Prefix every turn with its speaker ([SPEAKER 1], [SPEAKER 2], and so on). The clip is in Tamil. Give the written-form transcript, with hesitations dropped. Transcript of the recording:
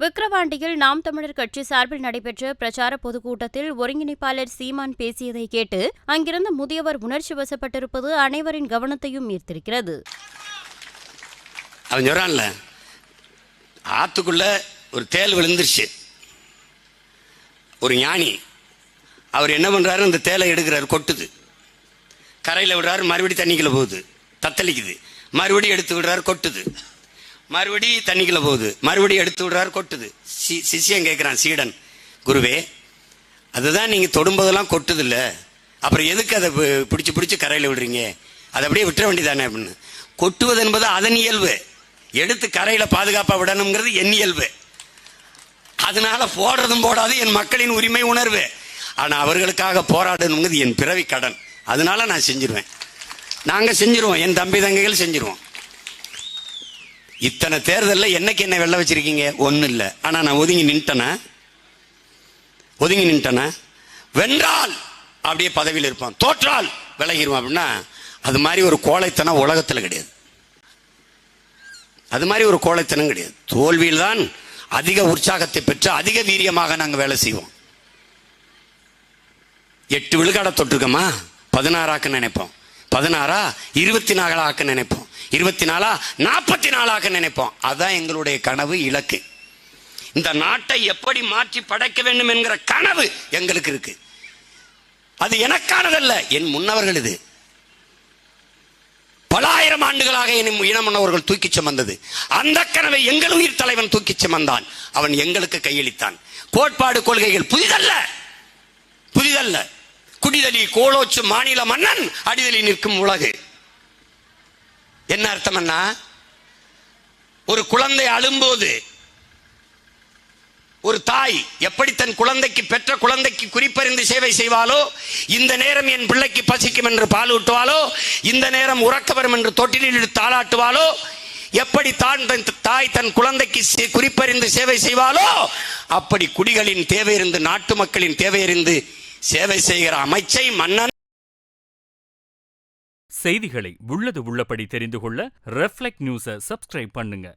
[SPEAKER 1] விக்கிரவாண்டியில் நாம் தமிழர் கட்சி சார்பில் நடைபெற்ற பிரச்சார பொதுக்கூட்டத்தில் ஒருங்கிணைப்பாளர் சீமான் பேசியதை கேட்டு அங்கிருந்த முதியவர் உணர்ச்சி வசப்பட்டிருப்பது அனைவரின் கவனத்தையும் ஈர்த்திருக்கிறது.
[SPEAKER 2] அவன் சொல்றான்ல, ஆத்துக்குள்ள ஒரு தேல் விழுந்துருச்சு. ஒரு ஞானி அவர் என்ன பண்றாரு, அந்த தேலை எடுக்கிறாரு, கொட்டுது, கரையில் விடுறாரு, மறுபடியும் தண்ணிக்குள்ள போகுது, தத்தளிக்குது, மறுபடியும் எடுத்து விடுறாரு, கொட்டுது, மறுபடியும் தண்ணிக்குள்ள போகுது, மறுபடியும் எடுத்து விடுறாரு, கொட்டுது. சிஷ்யன் கேட்கிறான், சீடன், குருவே, அதுதான் நீங்க தொடும்போதெல்லாம் கொட்டுது இல்ல, அப்புறம் எதுக்கு அதை பிடிச்சு பிடிச்சு கரையில் விடுறீங்க, அதை அப்படியே விட்டுற வேண்டியதானே அப்படின்னு. கொட்டுவது என்பது அதன் இயல்பு, எடுத்து கரையில பாதுகாப்பா விடணுங்கிறது என் இயல்பு. அதனால போடுறதும் போடாது என் மக்களின் உரிமை உணர்வு. ஆனா அவர்களுக்காக போராடணுங்கிறது என் பிறவி கடன். அதனால நான் செஞ்சிருவேன், நாங்க செஞ்சிருவோம், என் தம்பி தங்கைகள் செஞ்சிருவோம். இத்தனை தேர்தலில் என்னைக்கு என்ன வெள்ள வச்சிருக்கீங்க? ஒன்னும் இல்லை. ஆனா நான் ஒதுங்கி நின்ட்டேனா, வென்றால் அப்படியே பதவியில் இருப்பான், தோற்றால் விலகிடுவான் அப்படின்னா, அது மாதிரி ஒரு கோழைத்தனம் உலகத்தில் கிடையாது. அது மாதிரி ஒரு கோழைத்தனம் கிடையாது. தோல்வியில் தான் அதிக உற்சாகத்தை பெற்று அதிக வீரியமாக நாங்கள் வேலை செய்வோம். 8 விழுக்காட தொட்டிருக்கோமா, 16 ஆக்க நினைப்போம், 16 24 ஆக்க நினைப்போம், 24 44 ஆக்க நினைப்போம். அதுதான் எங்களுடைய கனவு, இலக்கு. இந்த நாட்டை எப்படி மாற்றி படைக்க வேண்டும் என்கிற கனவு எங்களுக்கு இருக்கு. அது எனக்கானதல்ல, என் முன்னவர்கள், இது பல ஆயிரம் ஆண்டுகளாக இன முன்னவர்கள் தூக்கி சுமந்தது. அந்த கனவை எங்கள் உயிர் தலைவன் தூக்கி சுமந்தான், அவன் எங்களுக்கு கையளித்தான். கோட்பாடு கொள்கைகள் புதிதல்ல. குடிதலி கோலோச்சு மாநில மன்னன், அடிதலி நிற்கும் உலகு. என்ன அர்த்தம்? ஒரு குழந்தை அழும்போது ஒரு தாய் எப்படி தன் குழந்தைக்கு, பெற்ற குழந்தைக்கு குறிப்பறிந்து சேவை செய்வாளோ, இந்த நேரம் என் பிள்ளைக்கு பசிக்கும் என்று பால் ஊட்டுவாளோ, இந்த நேரம் உறக்க வரும் என்று தொட்டிலில் தாளாட்டுவாளோ, எப்படி தாய் தன் குழந்தைக்கு குறிப்பறிந்து சேவை செய்வாளோ, அப்படி குடிகளின் தேவையிருந்து, நாட்டு மக்களின் தேவையிருந்து சேவை செய்கிற அமைச்சை மன்னன்.
[SPEAKER 3] செய்திகளை உள்ளது உள்ளபடி தெரிந்து கொள்ள ரெஃப்ளெக்ட் நியூஸை சப்ஸ்கிரைப் பண்ணுங்க.